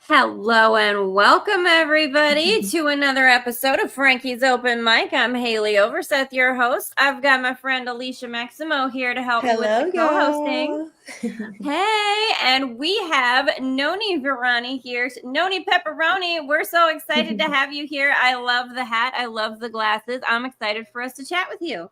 Hello and welcome everybody to another episode of Franki's Open Mic. I'm Haleigh Overseth, your host. I've got my friend Alecia Maximo here to help me with the co-hosting. Hey, and we have Noni Virani here. Noni Pepperoni, we're so excited to have you here. I love the hat. I love the glasses. I'm excited for us to chat with you.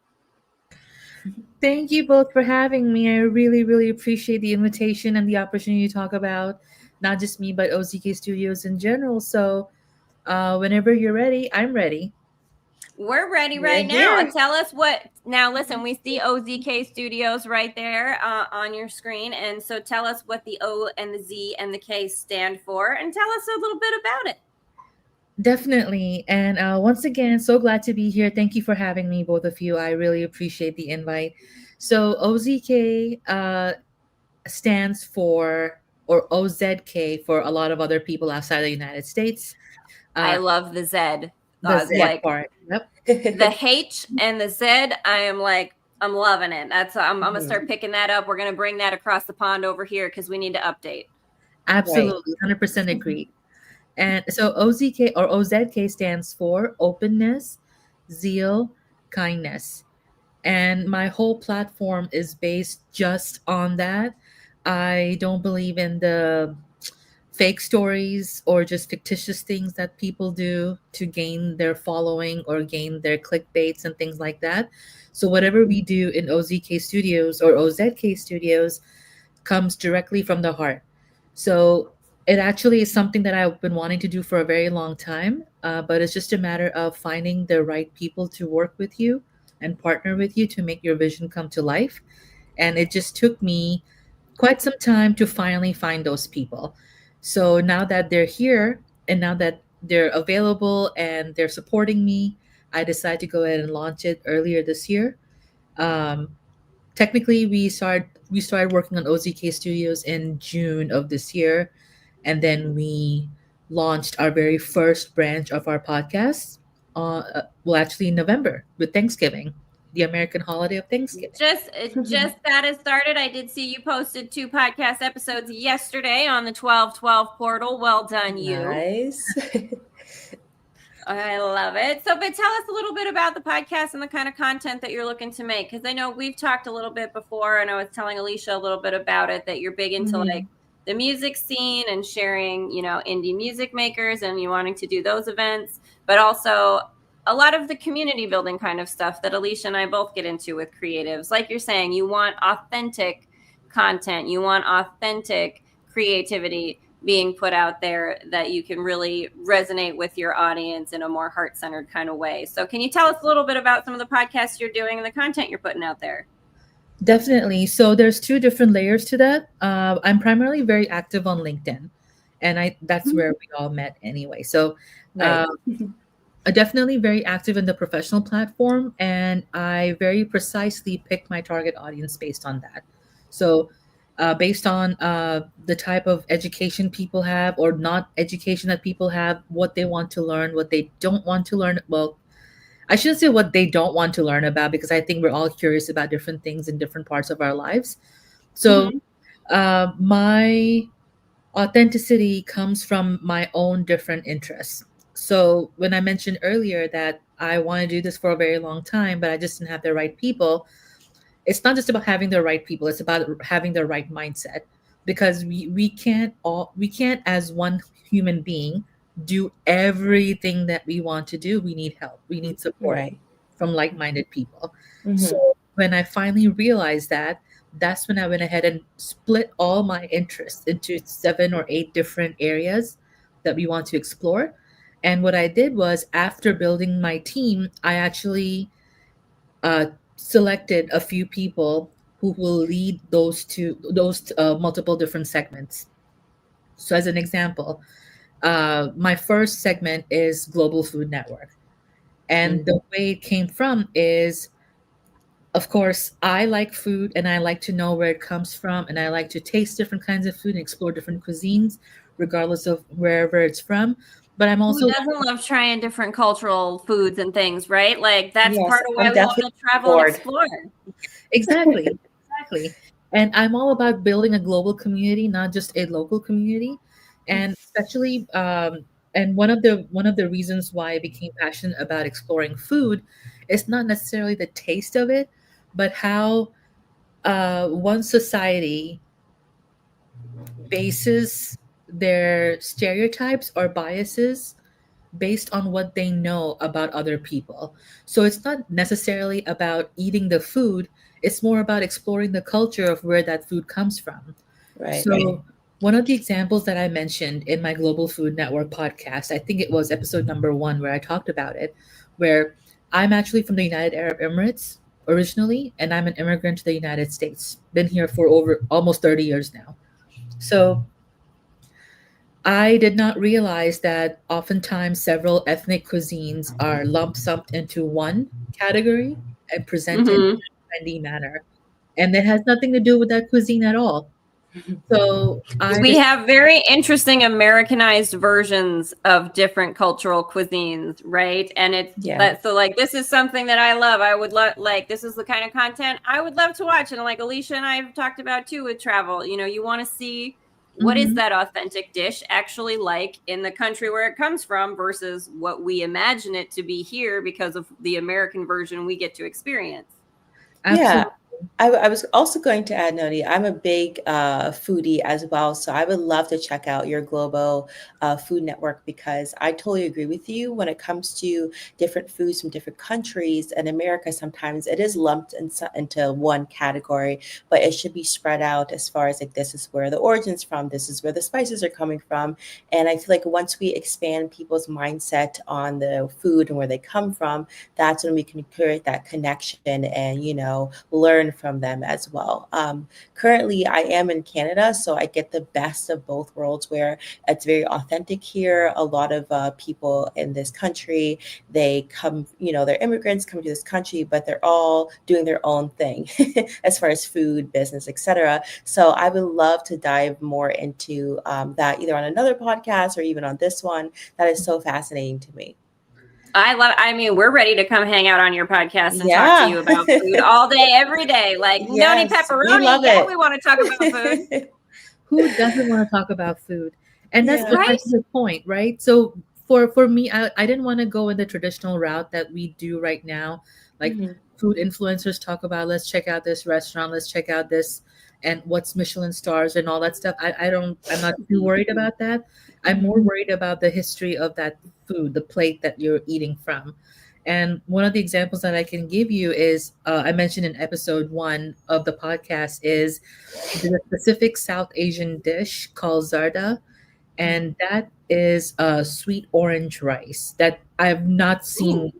Thank you both for having me. I really, really appreciate the invitation and the opportunity to talk about not just me, but O.Z.K Studios in general. So whenever you're ready, I'm ready. We're ready right now. Tell us what. Now, listen, we see O.Z.K Studios right there on your screen. And so tell us what the O and the Z and the K stand for and tell us a little bit about it. Definitely. And once again, so glad to be here. Thank you for having me, both of you. I really appreciate the invite. So O.Z.K stands for, or O.Z.K for a lot of other people outside the United States. I love the Z. The Z part. Yep. The H and the Z, I'm loving it. I'm going to start picking that up. We're going to bring that across the pond over here because we need to update. Absolutely. 100% agree. And so O.Z.K or O.Z.K stands for openness, zeal, kindness. And my whole platform is based just on that. I don't believe in the fake stories or just fictitious things that people do to gain their following or gain their clickbaits and things like that. So whatever we do in O.Z.K Studios or O.Z.K Studios comes directly from the heart. So it actually is something that I've been wanting to do for a very long time, but it's just a matter of finding the right people to work with you and partner with you to make your vision come to life. And it just took me quite some time to finally find those people. So now that they're here and now that they're available and they're supporting me, I decided to go ahead and launch it earlier this year. Technically, we started working on O.Z.K Studios in June of this year, and then we launched our very first branch of our podcast. Actually, in November with Thanksgiving, the American holiday of Thanksgiving. Just that has started. I did see you posted 2 podcast episodes yesterday on the 1212 portal. Well done, you. Nice. I love it. So, but tell us a little bit about the podcast and the kind of content that you're looking to make. Because I know we've talked a little bit before, and I was telling Alecia a little bit about it, that you're big into like the music scene and sharing, indie music makers and you wanting to do those events, but also a lot of the community building kind of stuff that Alecia and I both get into with creatives. Like you're saying, you want authentic content, you want authentic creativity being put out there that you can really resonate with your audience in a more heart-centered kind of way. So can you tell us a little bit about some of the podcasts you're doing and the content you're putting out there? Definitely. So there's 2 different layers to that. I'm primarily very active on LinkedIn, and that's where we all met anyway. So definitely very active in the professional platform, and I very precisely pick my target audience based on that. So based on the type of education people have or not education that people have, what they want to learn, what they don't want to learn. Well, I shouldn't say what they don't want to learn about, because I think we're all curious about different things in different parts of our lives. So my authenticity comes from my own different interests. So when I mentioned earlier that I want to do this for a very long time, but I just didn't have the right people, it's not just about having the right people, it's about having the right mindset. Because we can't as one human being do everything that we want to do. We need help. We need support from like-minded people. So when I finally realized that, that's when I went ahead and split all my interests into 7 or 8 different areas that we want to explore. And what I did was, after building my team, I actually selected a few people who will lead those multiple different segments. So as an example, my first segment is Global Food Network. And the way it came from is, of course, I like food and I like to know where it comes from, and I like to taste different kinds of food and explore different cuisines, regardless of wherever it's from. but I'm Who also doesn't love trying different cultural foods and things, right? Like that's Yes, part of why I'm we want definitely to travel and bored. explore. exactly, exactly. And I'm all about building a global community, not just a local community. And especially, and one of the reasons why I became passionate about exploring food is not necessarily the taste of it, but how one society bases their stereotypes or biases based on what they know about other people. So it's not necessarily about eating the food, it's more about exploring the culture of where that food comes from. Right. So, one of the examples that I mentioned in my Global Food Network podcast, I think it was episode number 1 where I talked about it, where I'm actually from the United Arab Emirates originally, and I'm an immigrant to the United States. Been here for over almost 30 years now. So, I did not realize that oftentimes several ethnic cuisines are lump summed into one category and presented Mm-hmm. in a trendy manner. And it has nothing to do with that cuisine at all. So I We just have very interesting Americanized versions of different cultural cuisines, right? And it's Yeah. that so like this is something that I love. I would love like this is the kind of content I would love to watch. And like Alecia and I have talked about too with travel. You know, you want to see what is Mhm. that authentic dish actually like in the country where it comes from versus what we imagine it to be here because of the American version we get to experience. Yeah. absolutely. I was also going to add, Noni, I'm a big foodie as well. So I would love to check out your global food network because I totally agree with you when it comes to different foods from different countries. In America, sometimes it is lumped into one category, but it should be spread out as far as like this is where the origin's from, this is where the spices are coming from. And I feel like once we expand people's mindset on the food and where they come from, that's when we can create that connection and, learn from them as well. Currently, I am in Canada, so I get the best of both worlds where it's very authentic here. A lot of people in this country, they come, they're immigrants coming to this country, but they're all doing their own thing as far as food, business, etc. So I would love to dive more into that either on another podcast or even on this one. That is so fascinating to me. I mean, we're ready to come hang out on your podcast and talk to Yeah. you about food all day, every day. Like Noni Yes, we Pepperoni. love Yeah, it. we want to talk about food. Who doesn't want to talk about food? And that's Yeah. Right? precisely the point, right? So for me, I didn't want to go in the traditional route that we do right now. Like Mhm. food influencers talk about, let's check out this restaurant, let's check out this and what's Michelin stars and all that stuff. I'm not too worried about that. I'm more worried about the history of that food, the plate that you're eating from. And one of the examples that I can give you is I mentioned in episode 1 of the podcast is there's a specific South Asian dish called zarda, and that is a sweet orange rice that I have not Ooh. seen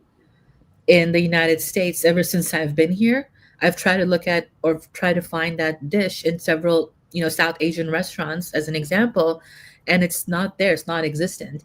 in the United States ever since I've been here. I've tried to look at or try to find that dish in several, South Asian restaurants as an example, and it's not there. It's not existent.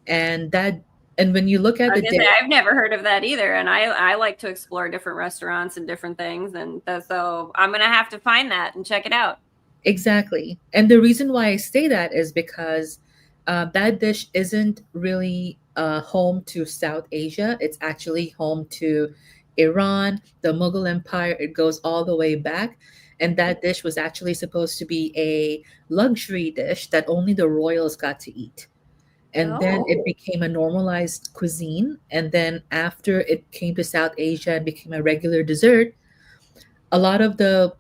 And that, and when you look I at was the gonna say dish, I've never heard of that either, and I like to explore different restaurants and different things, and so I'm gonna have to find that and check it out. exactly. And the reason why I say that is because that dish isn't really home to South Asia. It's actually home to Iran, the Mughal Empire. It goes all the way back. And that dish was actually supposed to be a luxury dish that only the royals got to eat. And then Oh, it became a normalized cuisine. And then after it came to South Asia and became a regular dessert, a lot of the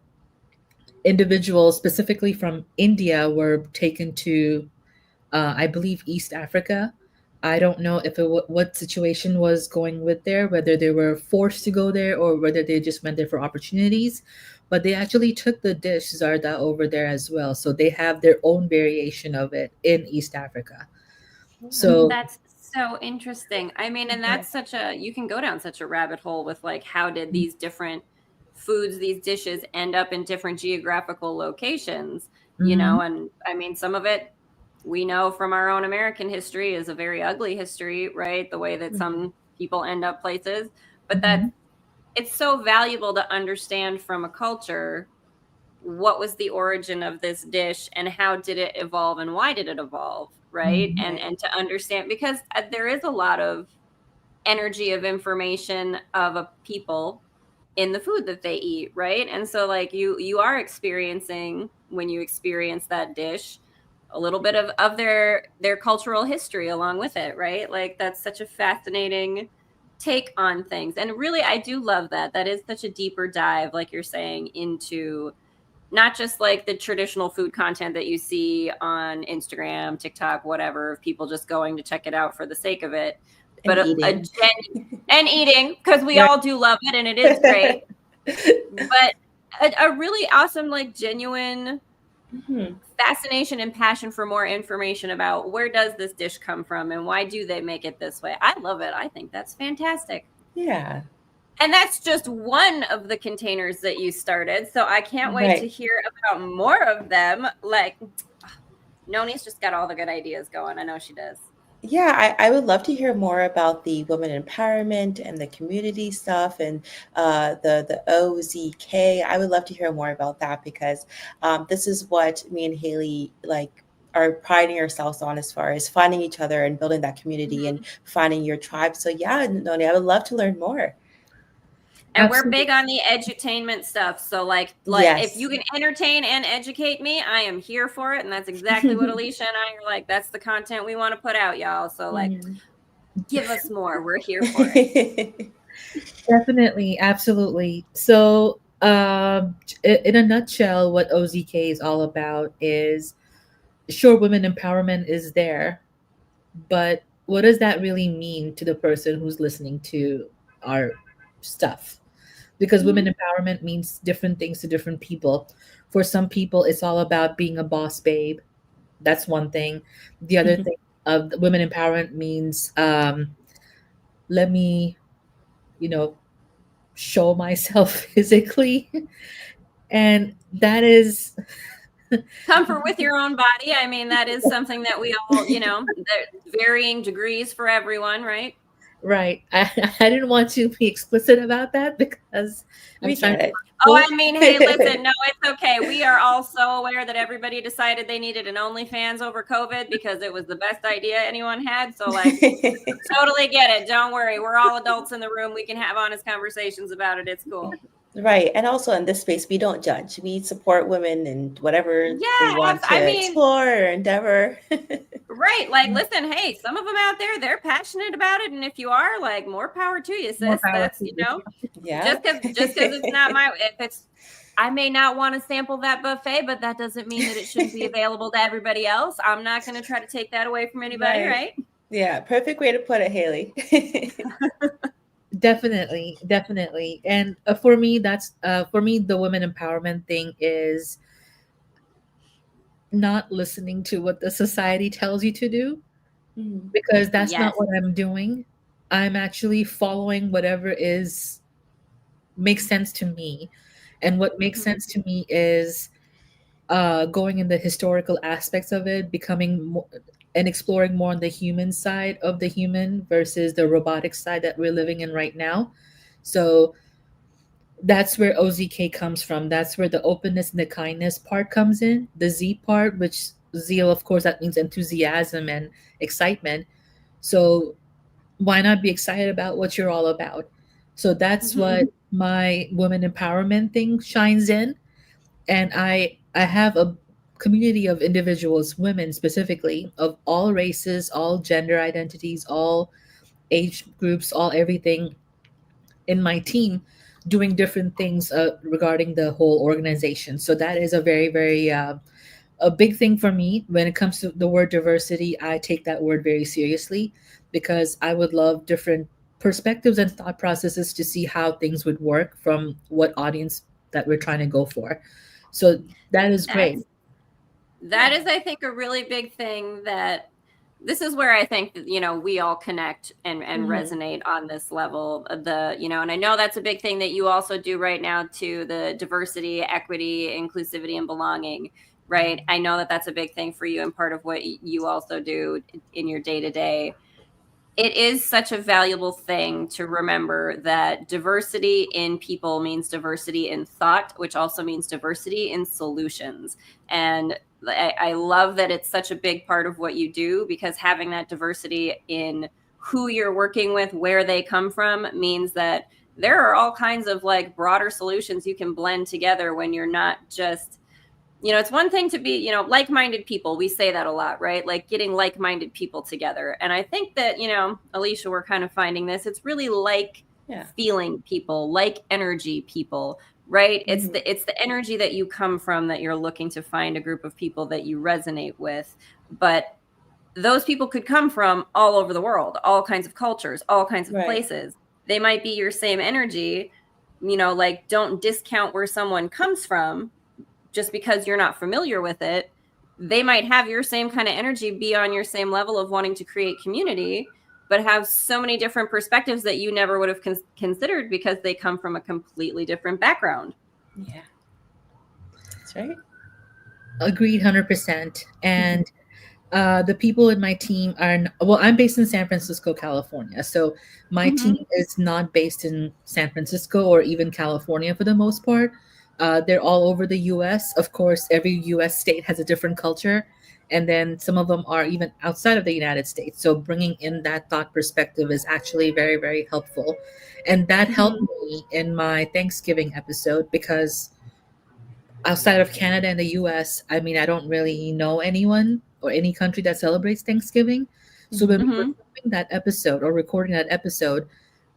individuals, specifically from India, were taken to, I believe, East Africa. I don't know if what situation was going with there, whether they were forced to go there or whether they just went there for opportunities. But they actually took the dish zarda over there as well. So they have their own variation of it in East Africa. So that's so interesting. I mean, and Yeah. that's you can go down such a rabbit hole with like how did these different foods, these dishes end up in different geographical locations, mhm, and I mean, some of it we know from our own American history is a very ugly history, right? The way that Mhm. some people end up places, but mhm, it's so valuable to understand from a culture what was the origin of this dish and how did it evolve and why did it evolve, right? Mhm. And to understand, because there is a lot of energy of information of a people in the food that they eat, right? And so like you are experiencing, when you experience that dish, a little bit of their cultural history along with it, right? Like that's such a fascinating take on things. And really I do love that. That is such a deeper dive, like you're saying, into not just like the traditional food content that you see on Instagram, TikTok, whatever, of people just going to check it out for the sake of it, but And eating. and eating, because we Right. all do love it and it is great, but a really awesome, like genuine Mhm. fascination and passion for more information about where does this dish come from and why do they make it this way. I love it. I think that's fantastic. Yeah. And that's just one of the containers that you started. So I can't wait to Right. hear about more of them. Like, Noni's just got all the good ideas going. I know she does. Yeah, I would love to hear more about the women empowerment and the community stuff and the O.Z.K. I would love to hear more about that because this is what me and Haleigh like are priding ourselves on as far as finding each other and building that community and Mhm. finding your tribe. So yeah, Noni, I would love to learn more. And we're Absolutely. big on the edutainment stuff. So like if you Yes. can entertain and educate me, I am here for it. And that's exactly what Alecia and I are like. That's the content we want to put out, y'all. So like Mhm. give us more. We're here for it. Definitely, absolutely. So, in a nutshell, what OZK is all about is, sure, women empowerment is there, but what does that really mean to the person who's listening to our stuff? Because women Mhm. empowerment means different things to different people. For some people, it's all about being a boss babe. That's one thing. The other thing of women empowerment means, let me, you know, show myself physically. And that is Comfort with your own body. I mean, that is something that we all, there's varying degrees for everyone, right? right. I didn't want to be explicit about that because I'm We trying get to it. be Oh, mindful. I mean, hey, listen, no, it's okay. We are all so aware that everybody decided they needed an OnlyFans over COVID because it was the best idea anyone had. So, like, totally get it. Don't worry. We're all adults in the room. We can have honest conversations about it. It's cool. Right. And also in this space, we don't judge. We support women and whatever they Yeah, want I to mean, explore or endeavor. right. Like, listen, hey, some of them out there, they're passionate about it. And if you are, like, more power to you, More sis. power That's, to you. Yeah. just because it's not my, if it's, I may not want to sample that buffet, but that doesn't mean that it shouldn't be available to everybody else. I'm not going to try to take that away from anybody, Right. right? Yeah. Perfect way to put it, Haleigh. Definitely, definitely. And for me, for me, the women empowerment thing is not listening to what the society tells you to do, Mhm. because that's not Yes. what I'm doing. I'm actually following whatever is makes sense to me. And what makes Mhm. sense to me is going in the historical aspects of it, becoming more and exploring more on the human side of the human versus the robotic side that we're living in right now. So that's where OZK comes from. That's where the openness and the kindness part comes in. The Z part, which zeal, of course, that means enthusiasm and excitement. So why not be excited about what you're all about? So that's what my women empowerment thing shines in. And I have a community of individuals, women specifically, of all races, all gender identities, all age groups, all everything in my team doing different things regarding the whole organization. So that is a very, very a big thing for me when it comes to the word diversity. I take that word very seriously because I would love different perspectives and thought processes to see how things would work from what audience that we're trying to go for. So that is great. That's that is, I think, a really big thing. That this is where I think that, we all connect and Mhm. resonate on this level of and I know that's a big thing that you also do right now too, the diversity, equity, inclusivity, and belonging, right? I know that that's a big thing for you and part of what you also do in your day to day. It is such a valuable thing to remember that diversity in people means diversity in thought, which also means diversity in solutions. And I love that it's such a big part of what you do, because having that diversity in who you're working with, where they come from, means that there are all kinds of like broader solutions you can blend together when you're not just, it's one thing to be, like-minded people. We say that a lot, right? Like getting like-minded people together. And I think that, Alecia, we're kind of finding this. It's really like feeling people, like energy people, right? It's the energy that you come from that you're looking to find a group of people that you resonate with. But those people could come from all over the world, all kinds of cultures, all kinds of places. They might be your same energy, like don't discount where someone comes from just because you're not familiar with it. They might have your same kind of energy, be on your same level of wanting to create community, but have so many different perspectives that you never would have considered because they come from a completely different background. Yeah, that's right. Agreed, 100%. And the people in my team I'm based in San Francisco, California. So my team is not based in San Francisco or even California for the most part. They're all over the US. Of course, every US state has a different culture. And then some of them are even outside of the United States. So bringing in that thought perspective is actually very, very helpful. And that helped me in my Thanksgiving episode, because outside of Canada and the US, I mean, I don't really know anyone or any country that celebrates Thanksgiving. So when we were filming that episode or recording that episode,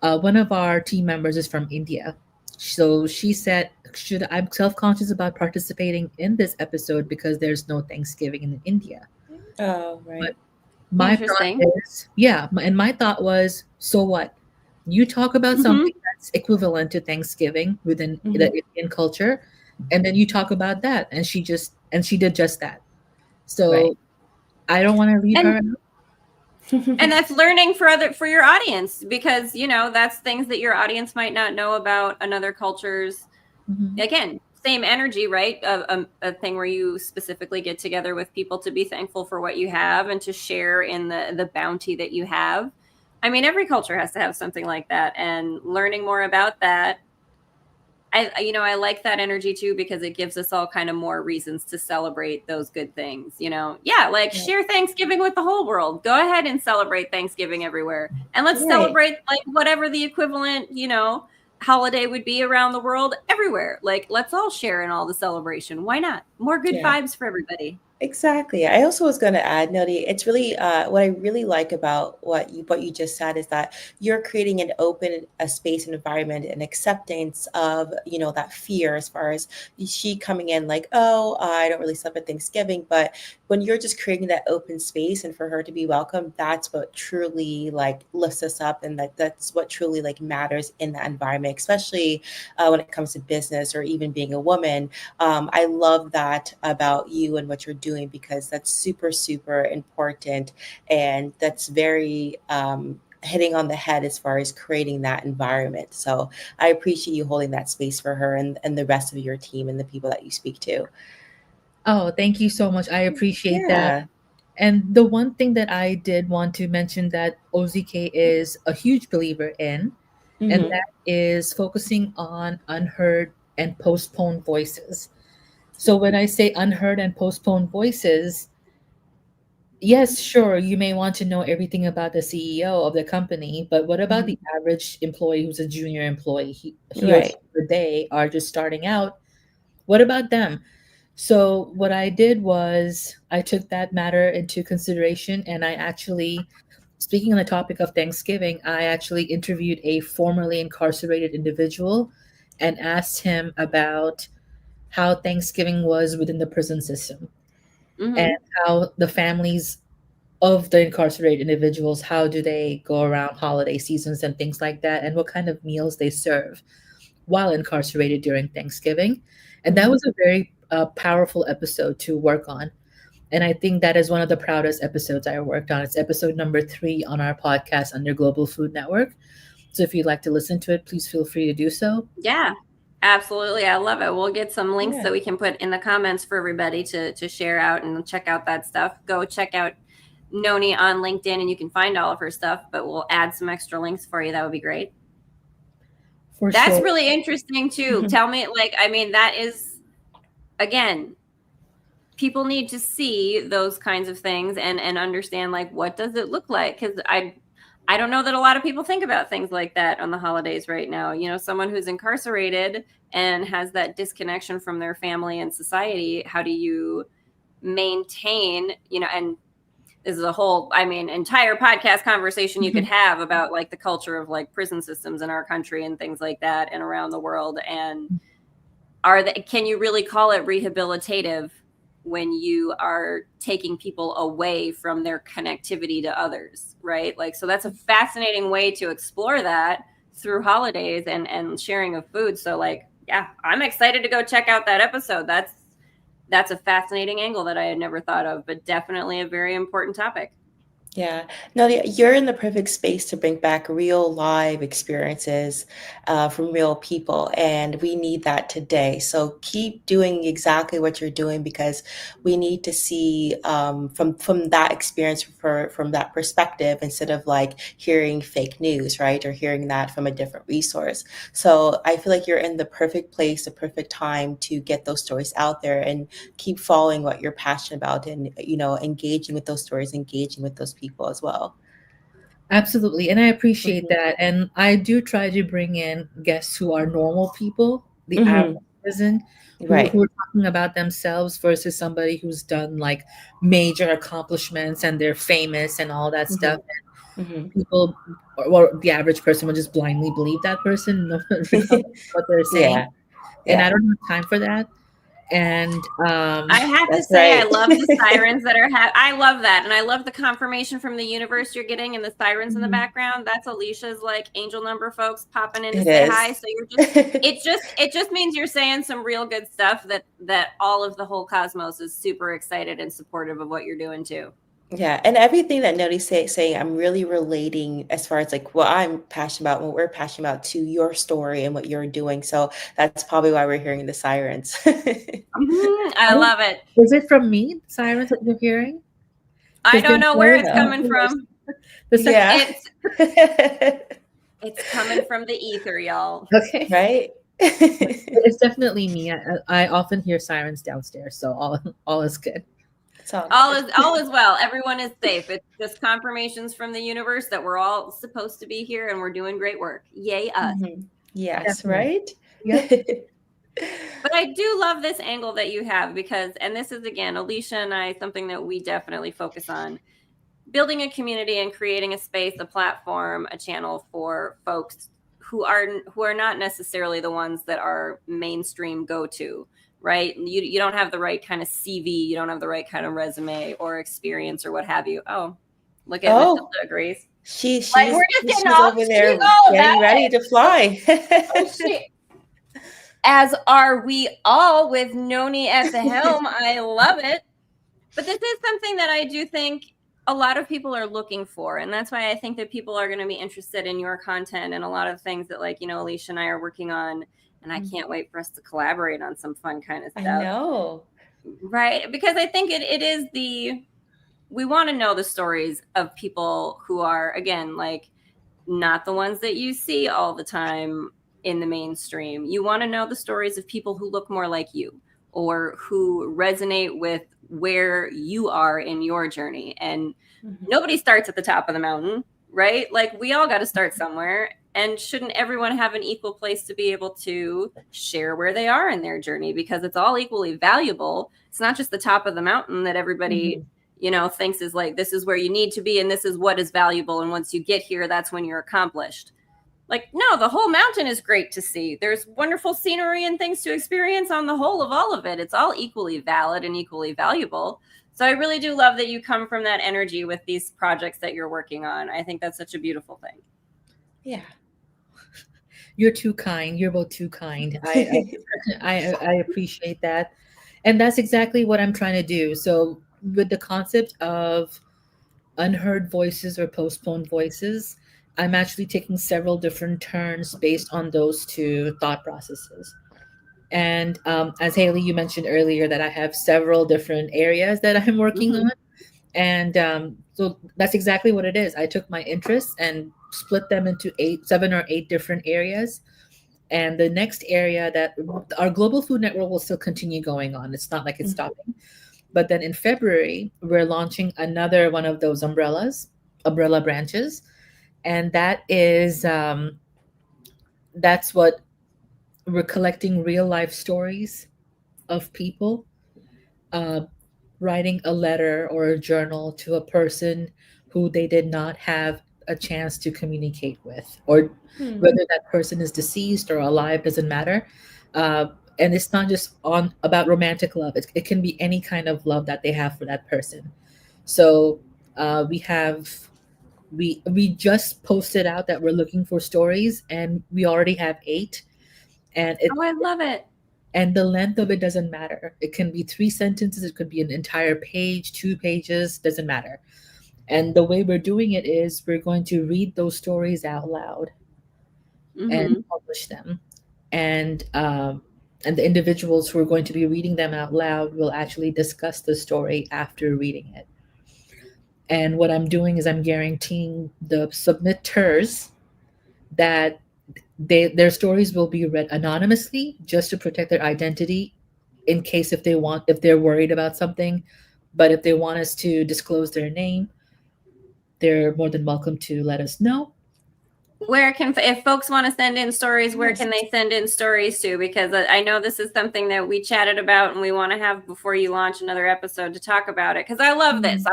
one of our team members is from India. So she said, I'm self-conscious about participating in this episode because there's no Thanksgiving in India. Oh, right. But my thought is, and my thought was, so what? You talk about something that's equivalent to Thanksgiving within the Indian culture, and then you talk about that, and she did just that. So I don't want to leave her out. And that's learning for your audience, because that's things that your audience might not know about another culture's. Again, same energy, right? A thing where you specifically get together with people to be thankful for what you have and to share in the bounty that you have. I mean, every culture has to have something like that, and learning more about that. I like that energy too, because it gives us all kind of more reasons to celebrate those good things, share Thanksgiving with the whole world. Go ahead and celebrate Thanksgiving everywhere. And let's celebrate like whatever the equivalent, holiday would be around the world everywhere. Like, let's all share in all the celebration. Why not? More good vibes for everybody. Exactly. I also was going to add, Noni, it's really what I really like about what you just said is that you're creating an open space and environment and acceptance of that fear, as far as she coming in like, oh, I don't really celebrate Thanksgiving, but when you're just creating that open space and for her to be welcome, that's what truly like lifts us up, and that's what truly like matters in that environment, especially when it comes to business or even being a woman. I love that about you and what you're doing, because that's super, super important. And that's very hitting on the head as far as creating that environment. So I appreciate you holding that space for her and the rest of your team and the people that you speak to. Oh, thank you so much. I appreciate that. And the one thing that I did want to mention that O.Z.K is a huge believer in, and that is focusing on unheard and postponed voices. So when I say unheard and postponed voices, yes, sure, you may want to know everything about the CEO of the company, but what about the average employee who's a junior employee? He or she or they are just starting out. What about them? So what I did was I took that matter into consideration, and I actually, speaking on the topic of Thanksgiving, I actually interviewed a formerly incarcerated individual and asked him about how Thanksgiving was within the prison system and how the families of the incarcerated individuals, how do they go around holiday seasons and things like that, and what kind of meals they serve while incarcerated during Thanksgiving. And that was a very powerful episode to work on. And I think that is one of the proudest episodes I worked on. It's episode number 3 on our podcast under Global Food Network. So if you'd like to listen to it, please feel free to do so. Yeah, absolutely. I love it. We'll get some links that we can put in the comments for everybody to share out and check out that stuff. Go check out Noni on LinkedIn and you can find all of her stuff, but we'll add some extra links for you. That would be great. That's really interesting too. Tell me, that is, again, people need to see those kinds of things and understand, like, what does it look like? Because I don't know that a lot of people think about things like that on the holidays right now. You know, someone who's incarcerated and has that disconnection from their family and society, how do you maintain, you know, and this is a whole, I mean, entire podcast conversation you could have about like the culture of like prison systems in our country and things like that and around the world. And can you really call it rehabilitative when you are taking people away from their connectivity to others, right? Like, so that's a fascinating way to explore that through holidays and sharing of food. So like, yeah, I'm excited to go check out that episode. That's a fascinating angle that I had never thought of, but definitely a very important topic. Yeah, no, you're in the perfect space to bring back real live experiences from real people, and we need that today. So keep doing exactly what you're doing because we need to see from that experience from that perspective instead of like hearing fake news, right? Or hearing that from a different resource. So I feel like you're in the perfect place, the perfect time to get those stories out there and keep following what you're passionate about and, you know, engaging with those stories, engaging with those people as well. Absolutely. And I appreciate Mhm. that. And I do try to bring in guests who are normal people, the average Mhm. citizen, who Right. are talking about themselves versus somebody who's done like major accomplishments and they're famous and all that stuff. Mhm. Mhm. People or the average person would just blindly believe that person, no, regardless of what they're saying. Yeah. And I Yeah. don't have time for that. And I have to That's say, I right. love the sirens that are. I love that, and I love the confirmation from the universe you're getting, and the sirens in the Mhm. background. That's Alicia's like angel number, folks, popping in to It say hi. is. So you're just. It just means you're saying some real good stuff that all of the whole cosmos is super excited and supportive of what you're doing too. Yeah, and everything that Noni's saying, I'm really relating as far as like what I'm passionate about, what we're passionate about to your story and what you're doing. So that's probably why we're hearing the sirens. I love it. Is it from me, sirens that you're hearing? I Because don't know where it's No. coming from. the second, Yeah. It's coming from the ether, y'all. okay. Right? It's definitely me. I often hear sirens downstairs, so all is good. It's all All good. is well. Everyone is safe. It's just confirmations from the universe that we're all supposed to be here and we're doing great work. Yay us. Mhm. Yes, Definitely. right? Yep. But I do love this angle that you have because, and this is again, Alecia and I, something that we definitely focus on, building a community and creating a space, a platform, a channel for folks who are not necessarily the ones that are mainstream go-to, right? You don't have the right kind of CV, you don't have the right kind of resume or experience or what have you. Oh, look at Matilda Oh, agrees. she's Like, she's we're just getting she's all over cheesy. there Oh, getting ready to fly. oh shit. As are we all with Noni at the helm. I love it. But this is something that I do think a lot of people are looking for. And that's why I think that people are going to be interested in your content and a lot of things that, like, you know, Alecia and I are working on. And I can't wait for us to collaborate on some fun kind of I stuff. know. Right. Because I think it is we want to know the stories of people who are, again, like, not the ones that you see all the time in the mainstream. You want to know the stories of people who look more like you or who resonate with where you are in your journey. And nobody starts at the top of the mountain, right? Like, we all got to start somewhere. And shouldn't everyone have an equal place to be able to share where they are in their journey? Because it's all equally valuable. It's not just the top of the mountain that everybody you know, thinks is like, this is where you need to be and this is what is valuable. And once you get here, that's when you're accomplished. Like, no, the whole mountain is great to see. There's wonderful scenery and things to experience on the whole of all of it. It's all equally valid and equally valuable. So I really do love that you come from that energy with these projects that you're working on. I think that's such a beautiful thing. Yeah. You're too kind. You're both too kind. I appreciate that. And that's exactly what I'm trying to do. So with the concept of unheard voices or postponed voices, I'm actually taking several different turns based on those two thought processes. And as Haleigh, you mentioned earlier that I have several different areas that I'm working on. And so that's exactly what it is. I took my interests and split them into 7 or 8 different areas. And the next area that our global food network will still continue going on. It's not like it's stopping. But then in February, we're launching another one of those umbrella branches, and that's what we're collecting real life stories of people uh, writing a letter or a journal to a person who they did not have a chance to communicate with, or Hmm. whether that person is deceased or alive doesn't matter. Uh, and it's not just on about romantic love; it can be any kind of love that they have for that person. So we have we just posted out that we're looking for stories, and we already have 8, and Oh, I love it. the length of it doesn't matter. It can be 3 sentences, it could be an entire page, 2 pages, doesn't matter. And the way we're doing it is we're going to read those stories out loud and Hmm. publish them. And the individuals who are going to be reading them out loud will actually discuss the story after reading it. And what I'm doing is I'm guaranteeing the submitters that their stories will be read anonymously, just to protect their identity, in case if they're worried about something. But if they want us to disclose their name, they're more than welcome to let us know. Where can, if folks want to send in stories, where Yes. can they send in stories to? Because I know this is something that we chatted about and we want to have before you launch another episode to talk about it. Because I love this.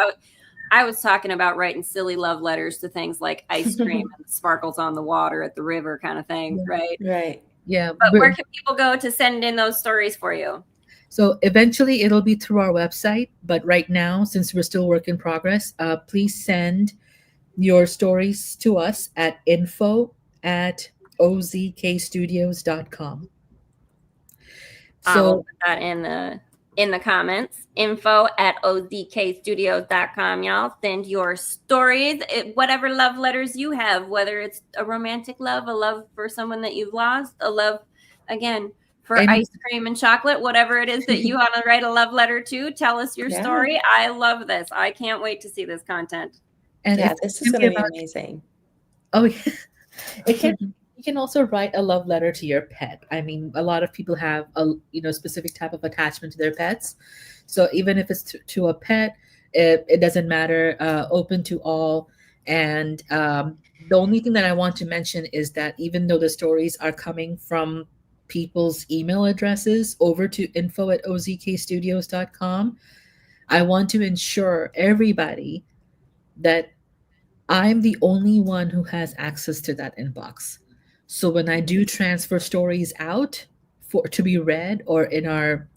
I was talking about writing silly love letters to things like ice cream and sparkles on the water at the river kind of thing, right? Right. Yeah. But where can people go to send in those stories for you? So eventually it'll be through our website. But right now, since we're still work in progress, please send your stories to us at info@ozkstudios.com. I will So put that in the comments. info@ozkstudios.com, y'all. Send your stories, whatever love letters you have, whether it's a romantic love, a love for someone that you've lost, a love, again, for ice cream and chocolate, whatever it is that you want to write a love letter to. Tell us your story. I love this. I can't wait to see this content. And yeah, this is going to be amazing. Oh, yeah. You can also write a love letter to your pet. I mean, a lot of people have a specific type of attachment to their pets. So even if it's to a pet, it doesn't matter. Open to all. And the only thing that I want to mention is that even though the stories are coming from people's email addresses over to info@ozkstudios.com, I want to ensure everybody that I'm the only one who has access to that inbox. So when I do transfer stories out to be read, or in our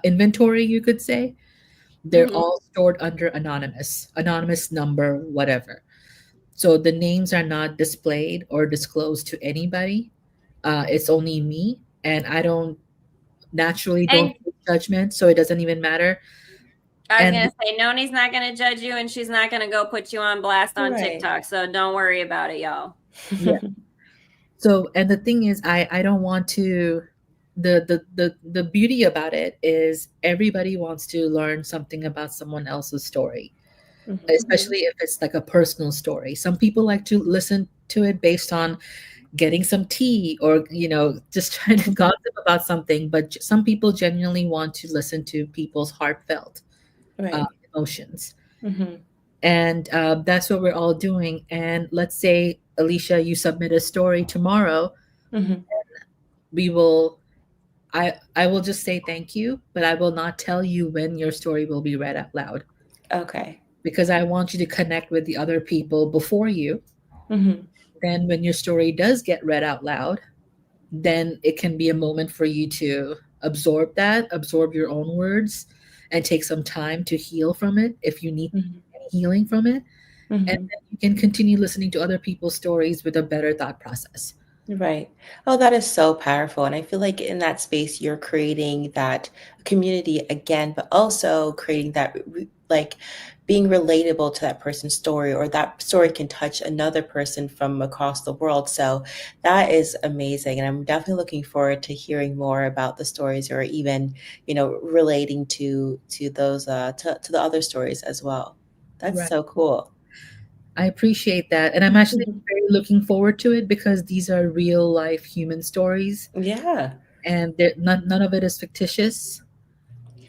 inventory, you could say, they're all stored under anonymous number, whatever. So the names are not displayed or disclosed to anybody. It's only me, and I don't take judgment, so it doesn't even matter. I was going to say, Noni's not going to judge you, and she's not going to go put you on blast on TikTok. So don't worry about it, y'all. Yeah. So, and the thing is, I don't want to, the beauty about it is everybody wants to learn something about someone else's story, especially if it's like a personal story. Some people like to listen to it based on getting some tea, or, just trying to gossip about something. But some people genuinely want to listen to people's heartfelt emotions. And that's what we're all doing. And let's say, Alecia, you submit a story tomorrow. We will, I will just say thank you, but I will not tell you when your story will be read out loud. Okay. Because I want you to connect with the other people before you. Then when your story does get read out loud, then it can be a moment for you to absorb your own words, and take some time to heal from it if you need healing from it. And then you can continue listening to other people's stories with a better thought process. Right. Oh, that is so powerful. And I feel like in that space, you're creating that community again, but also creating that, like, being relatable to that person's story, or that story can touch another person from across the world. So that is amazing. And I'm definitely looking forward to hearing more about the stories, or even, relating to those, to the other stories as well. That's so cool. I appreciate that. And I'm actually very looking forward to it, because these are real life human stories. Yeah. And none of it is fictitious.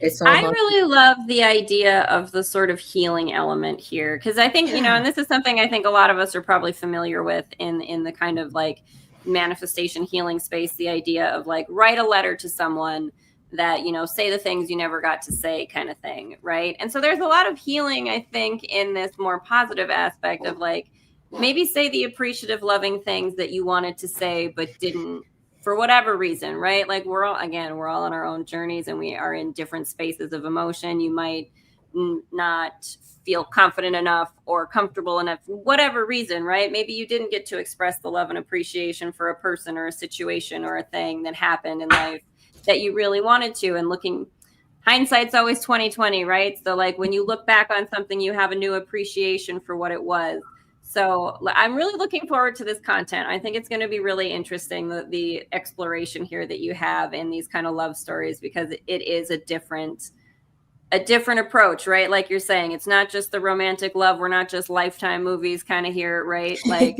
It's all I not. really love the idea of the sort of healing element here, because I think, and this is something I think a lot of us are probably familiar with in the kind of like manifestation healing space, the idea of like write a letter to someone that, say the things you never got to say kind of thing, right? And so there's a lot of healing, I think, in this more positive aspect of like maybe say the appreciative, loving things that you wanted to say but didn't for whatever reason, right? Like we're all on our own journeys and we are in different spaces of emotion. You might not feel confident enough or comfortable enough for whatever reason, right? Maybe you didn't get to express the love and appreciation for a person or a situation or a thing that happened in life that you really wanted to. And hindsight's always 2020, right? So like when you look back on something, you have a new appreciation for what it was. So I'm really looking forward to this content. I think it's going to be really interesting, the exploration here that you have in these kind of love stories, because it is a different approach, right? Like you're saying, it's not just the romantic love. We're not just Lifetime movies kind of here, right? Like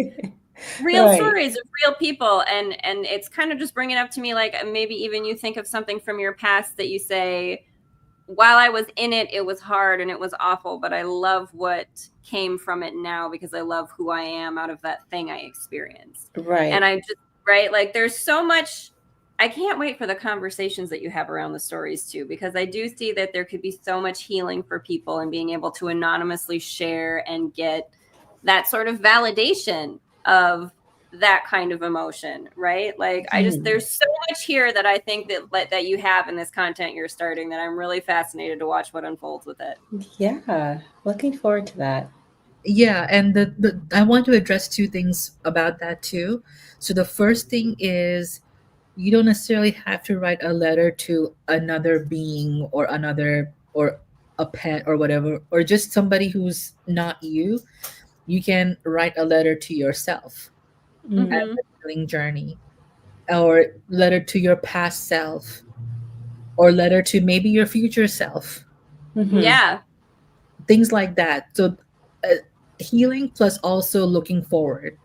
real stories of real people. And it's kind of just bringing up to me, like maybe even you think of something from your past that you say, while I was in it, it was hard and it was awful, but I love what came from it now because I love who I am out of that thing I experienced. Right. And I just, right, like there's so much, I can't wait for the conversations that you have around the stories too, because I do see that there could be so much healing for people and being able to anonymously share and get that sort of validation of that kind of emotion, right? Like there's so much here that I think that you have in this content you're starting that I'm really fascinated to watch what unfolds with it. Yeah, looking forward to that. Yeah, and the I want to address two things about that too. So the first thing is you don't necessarily have to write a letter to another being or a pet or whatever, or just somebody who's not you. You can write a letter to yourself as Mm-hmm. a healing journey, or letter to your past self, or letter to maybe your future self, Yeah. things like that. So healing plus also looking forward,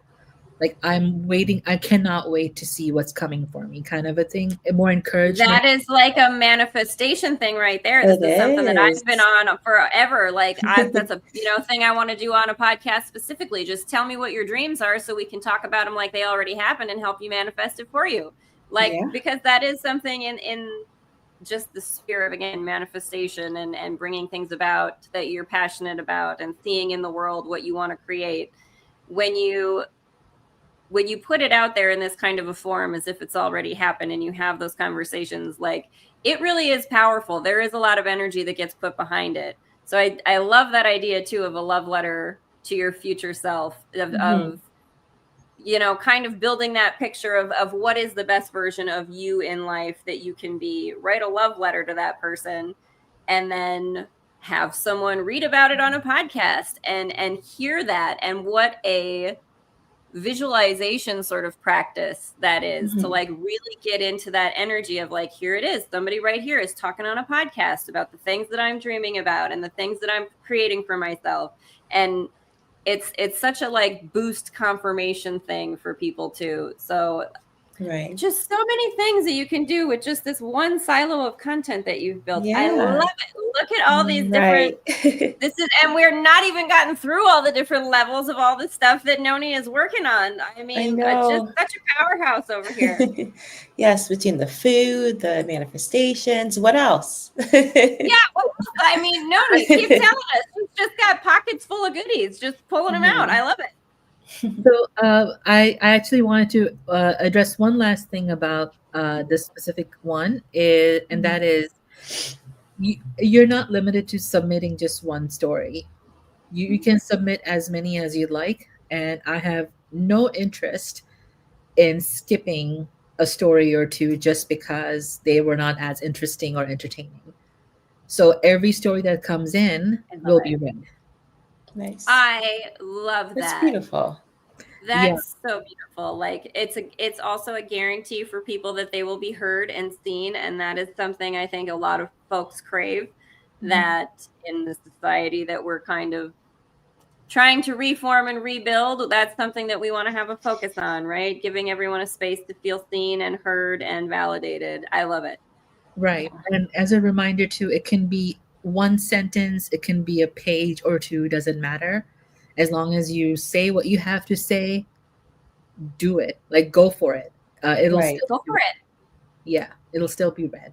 like I'm waiting, I cannot wait to see what's coming for me, kind of a thing. More encouragement. That is like a manifestation thing right there. This is something that I've been on forever. Like that's a thing I want to do on a podcast specifically. Just tell me what your dreams are so we can talk about them like they already happened and help you manifest it for you. Like because that is something in just the spirit of, again, manifestation and bringing things about that you're passionate about and seeing in the world what you want to create. When you put it out there in this kind of a form as if it's already happened and you have those conversations, like it really is powerful. There is a lot of energy that gets put behind it. So I love that idea too of a love letter to your future self of kind of building that picture of what is the best version of you in life that you can be. Write a love letter to that person and then have someone read about it on a podcast and hear that. And what a visualization sort of practice that is to like really get into that energy of like, here it is, somebody right here is talking on a podcast about the things that I'm dreaming about and the things that I'm creating for myself. And it's such a like boost confirmation thing for people too. So just so many things that you can do with just this one silo of content that you've built. I love it. Look at all these different and we're not even gotten through all the different levels of all the stuff that Noni is working on. I mean, just such a powerhouse over here. Yes, between the food, the manifestations, what else? I mean, Noni, keep telling us. She's just got pockets full of goodies, just pulling them out. I love it. So I actually wanted to address one last thing about this specific one, and that is you're not limited to submitting just one story. You can submit as many as you'd like, and I have no interest in skipping a story or two just because they were not as interesting or entertaining. So every story that comes in will be read. Nice. I love that. That's beautiful. That's so beautiful. Like it's also a guarantee for people that they will be heard and seen. And that is something I think a lot of folks crave, that in the society that we're kind of trying to reform and rebuild, that's something that we want to have a focus on, right? Giving everyone a space to feel seen and heard and validated. I love it. Right. And as a reminder too, it can be one sentence, it can be a page or two, doesn't matter. As long as you say what you have to say, do it. Like go for it. It'll Right. still Go be for it. yeah, it'll still be read.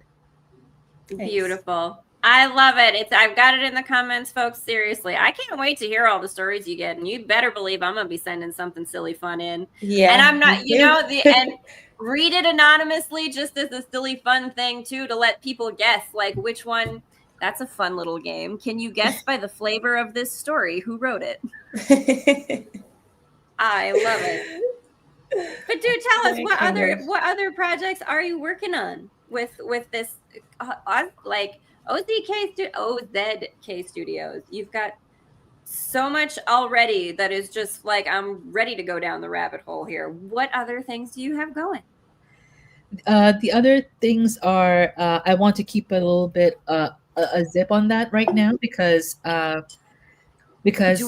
Nice. Beautiful. I love it. I've got it in the comments, folks. Seriously, I can't wait to hear all the stories you get, and you better believe I'm gonna be sending something silly fun in. Yeah. And I'm not, me you too. know, and read it anonymously, just as a silly fun thing too, to let people guess like which one. That's a fun little game. Can you guess by the flavor of this story who wrote it? I love it. But do tell us My what goodness. other projects are you working on with this like OZK Studios? You've got so much already that is just like I'm ready to go down the rabbit hole here. What other things do you have going? The other things are I want to keep a little bit a zip on that right now because Do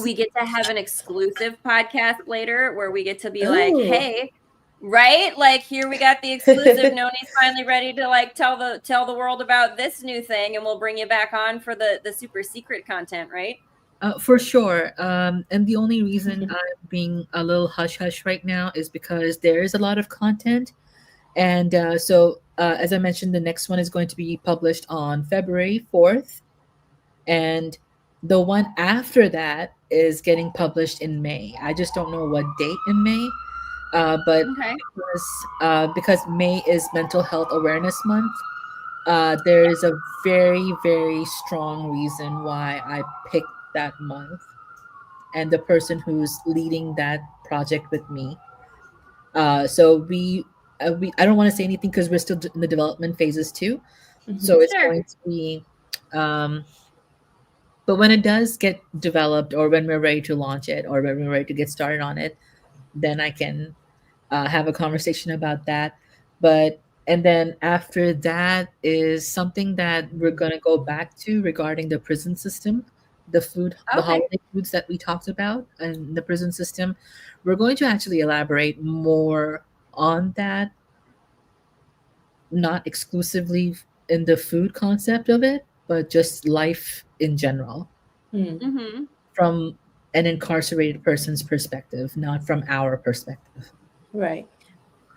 we get to have an exclusive podcast later where we get to be like, Oh. hey, right? Like here we got the exclusive. Noni's finally ready to like tell the world about this new thing, and we'll bring you back on for the super secret content, right? For sure. And the only reason I'm being a little hush hush right now is because there is a lot of content. And as I mentioned, the next one is going to be published on February 4th. And the one after that is getting published in May. I just don't know what date in May. But Okay. because May is Mental Health Awareness Month, there is a very, very strong reason why I picked that month and the person who's leading that project with me. So I don't want to say anything because we're still in the development phases too. So it's Sure. going to be, but when it does get developed or when we're ready to launch it or when we're ready to get started on it, then I can have a conversation about that. And then after that is something that we're going to go back to regarding the prison system, the Okay. holiday foods that we talked about and the prison system. We're going to actually elaborate more on that, not exclusively in the food concept of it, but just life in general Mm-hmm. from an incarcerated person's perspective, not from our perspective. Right.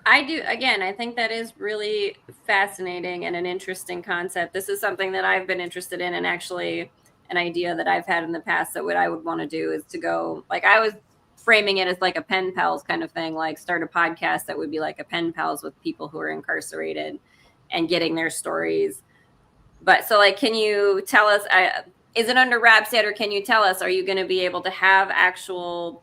I do. Again, I think that is really fascinating and an interesting concept. This is something that I've been interested in, and actually an idea that I've had in the past that what I would want to do is to go, like I was framing it as like a pen pals kind of thing, like start a podcast that would be like a pen pals with people who are incarcerated and getting their stories. But so like, can you tell us, is it under wraps yet, or can you tell us, are you going to be able to have actual,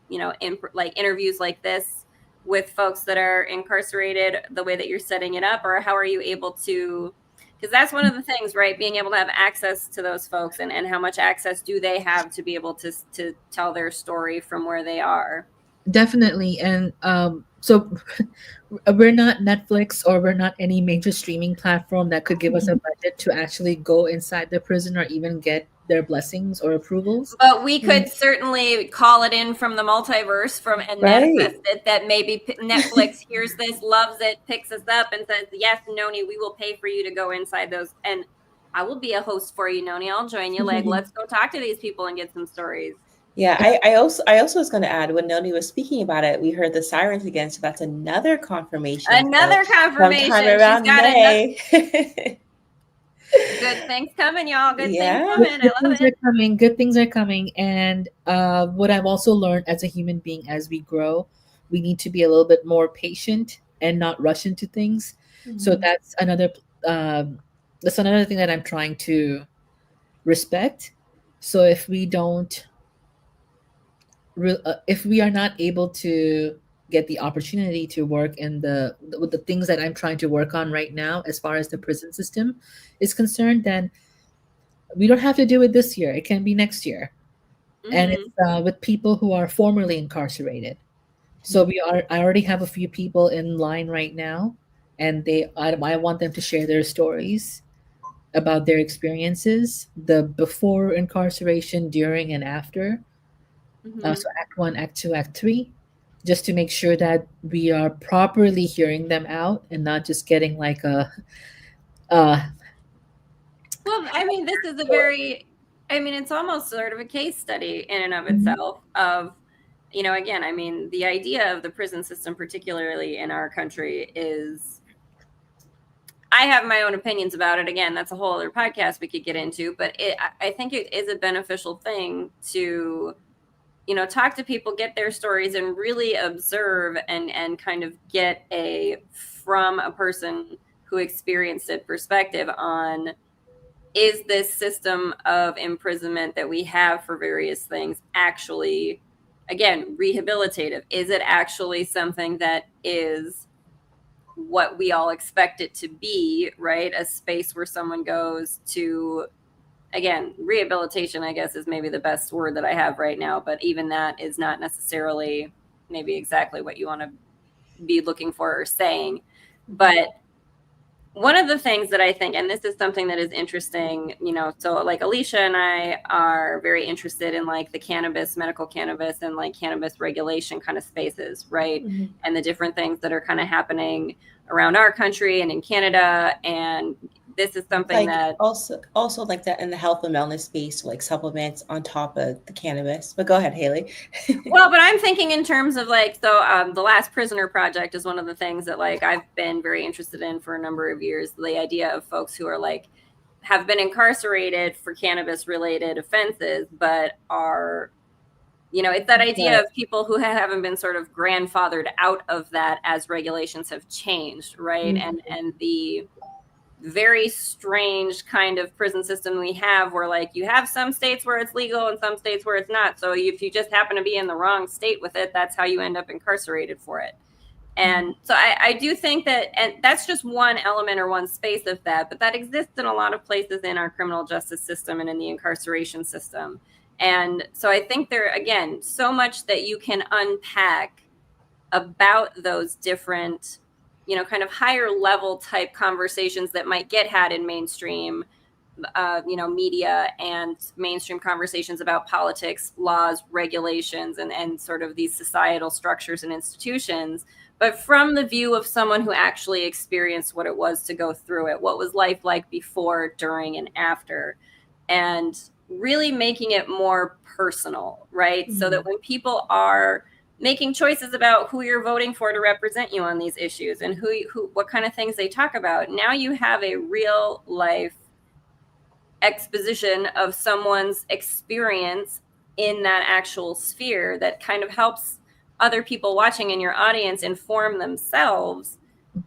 like interviews like this with folks that are incarcerated the way that you're setting it up, or how are you able to, because that's one of the things, right? Being able to have access to those folks and how much access do they have to be able to tell their story from where they are? Definitely. And so we're not Netflix or we're not any major streaming platform that could give us a budget to actually go inside the prison or even get their blessings or approvals. But we could certainly call it in from the multiverse and manifest it that maybe Netflix hears this, loves it, picks us up and says, yes, Noni, we will pay for you to go inside those. And I will be a host for you, Noni. I'll join you. Like, let's go talk to these people and get some stories. Yeah, I also was going to add, when Noni was speaking about it, we heard the sirens again, so that's another confirmation. Another confirmation. Sometime around May. Good things coming, y'all. Good things coming. I love it. Good things are coming. And what I've also learned as a human being, as we grow, we need to be a little bit more patient and not rush into things. So that's another thing that I'm trying to respect. So if we don't, if we are not able to get the opportunity to work with the things that I'm trying to work on right now, as far as the prison system is concerned, then we don't have to do it this year. It can be next year. And it's with people who are formerly incarcerated. So I already have a few people in line right now, and I want them to share their stories about their experiences, the before incarceration, during, and after. So Act 1, Act 2, Act 3, just to make sure that we are properly hearing them out and not just getting like Well, I mean, this is a very, I mean, it's almost sort of a case study in and of itself of, you know, again, I mean, the idea of the prison system, particularly in our country, is, I have my own opinions about it. Again, that's a whole other podcast we could get into, but I think it is a beneficial thing to, you know, talk to people, get their stories, and really observe and kind of get from a person who experienced it perspective on, is this system of imprisonment that we have for various things actually, again, rehabilitative? Is it actually something that is what we all expect it to be, right? A space where someone goes to, again, rehabilitation, I guess, is maybe the best word that I have right now, but even that is not necessarily maybe exactly what you want to be looking for or saying. But one of the things that I think, and this is something that is interesting, you know, so like Alecia and I are very interested in like the cannabis, medical cannabis, and like cannabis regulation kind of spaces, right? And the different things that are kind of happening around our country and in Canada. And this is something Like that also like that in the health and wellness space, like supplements on top of the cannabis. But go ahead, Haleigh. well, but I'm thinking in terms of like, so the Last Prisoner Project is one of the things that like I've been very interested in for a number of years. The idea of folks who are like, have been incarcerated for cannabis related offenses, but are, you know, it's that idea of people who haven't been sort of grandfathered out of that as regulations have changed, right? And the very strange kind of prison system we have, where like you have some states where it's legal and some states where it's not. So if you just happen to be in the wrong state with it, that's how you end up incarcerated for it. And so I do think that, and that's just one element or one space of that, but that exists in a lot of places in our criminal justice system and in the incarceration system. And so I think there, again, so much that you can unpack about those different, you know, kind of higher level type conversations that might get had in mainstream, you know, media and mainstream conversations about politics, laws, regulations, and sort of these societal structures and institutions, but from the view of someone who actually experienced what it was to go through it. What was life like before, during, and after? And really making it more personal, right? So that when people are making choices about who you're voting for to represent you on these issues and what kind of things they talk about, now you have a real life exposition of someone's experience in that actual sphere that kind of helps other people watching in your audience inform themselves.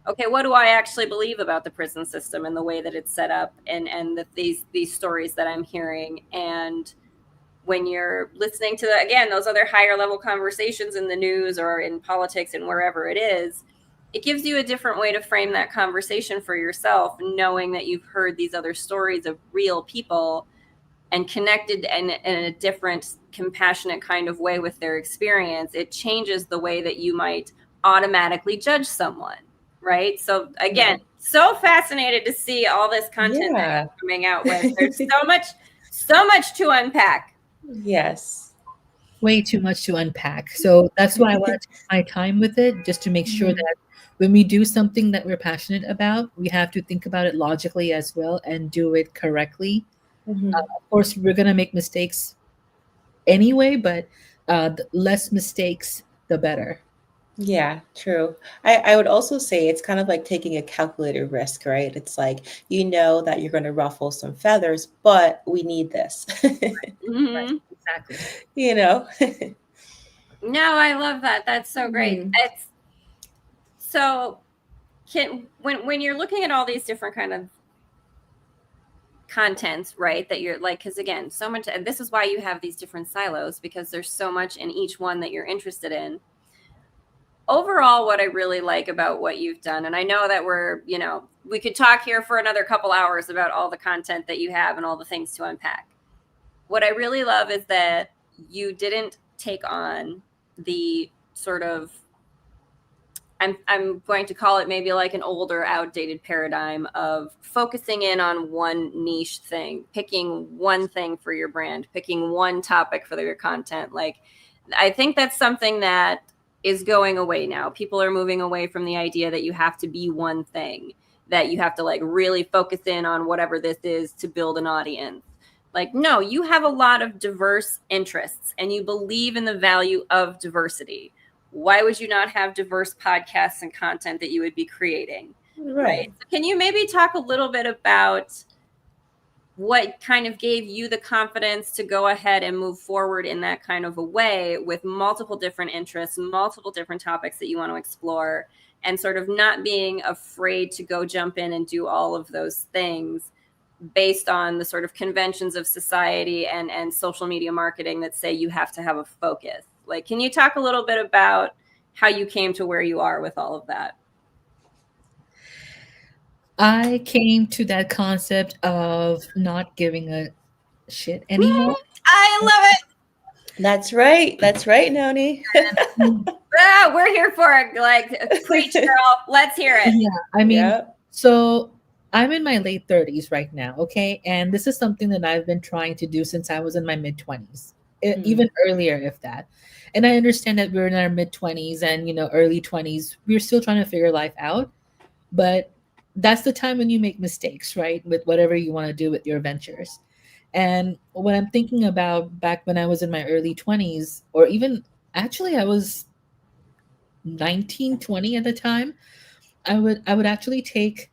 Okay, what do I actually believe about the prison system and the way that it's set up, and these stories that I'm hearing? And when you're listening to, again, those other higher level conversations in the news or in politics and wherever it is, it gives you a different way to frame that conversation for yourself, knowing that you've heard these other stories of real people and connected in a different, compassionate kind of way with their experience. It changes the way that you might automatically judge someone, right? So again, so fascinated to see all this content that you're coming out with. There's so much to unpack. Yes. Way too much to unpack. So that's why I want to take my time with it, just to make sure that when we do something that we're passionate about, we have to think about it logically as well and do it correctly. Of course, we're going to make mistakes anyway, but the less mistakes, the better. Yeah, true. I would also say it's kind of like taking a calculated risk, right? It's like, you know that you're going to ruffle some feathers, but we need this. Right, exactly. You know? No, I love that. That's so great. It's so when you're looking at all these different kind of contents, right, that you're like, because again, so much, and this is why you have these different silos, because there's so much in each one that you're interested in. Overall, what I really like about what you've done, and I know that we're, you know, we could talk here for another couple hours about all the content that you have and all the things to unpack. What I really love is that you didn't take on the sort of, I'm going to call it maybe like an older, outdated paradigm of focusing in on one niche thing, picking one thing for your brand, picking one topic for your content. Like, I think that's something that is going away now. People are moving away from the idea that you have to be one thing. that you have to like really focus in on whatever this is to build an audience. Like, no, you have a lot of diverse interests and you believe in the value of diversity. Why would you not have diverse podcasts and content that you would be creating? Right. So can you maybe talk a little bit about what kind of gave you the confidence to go ahead and move forward in that kind of a way with multiple different interests, multiple different topics that you want to explore, and sort of not being afraid to go jump in and do all of those things based on the sort of conventions of society and social media marketing that say you have to have a focus? Like, can you talk a little bit about how you came to where you are with all of that? I came to that concept of not giving a shit anymore. I love it. That's right. That's right, Noni. We're here for it. Like, preach, girl. Let's hear it. Yeah, I mean, Yeah. so I'm in my late 30s right now, okay? And this is something that I've been trying to do since I was in my mid 20s, even earlier, if that. And I understand that we're in our mid 20s and, early 20s. We're still trying to figure life out. But that's the time when you make mistakes, right? With whatever you want to do with your ventures. And what I'm thinking about back when I was in my early 20s, or even actually I was 19, 20 at the time, I would actually take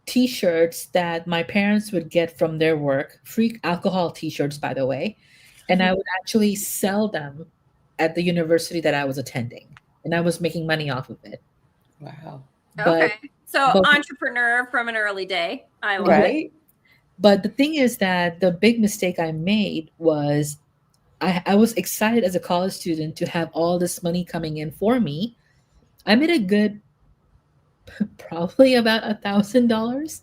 t-shirts that my parents would get from their work, free alcohol t-shirts, by the way, and I would actually sell them at the university that I was attending, and I was making money off of it. Wow. Okay. So entrepreneur from an early day. I love it. But the thing is that the big mistake I made was I was excited as a college student to have all this money coming in for me. I made a good probably about $1,000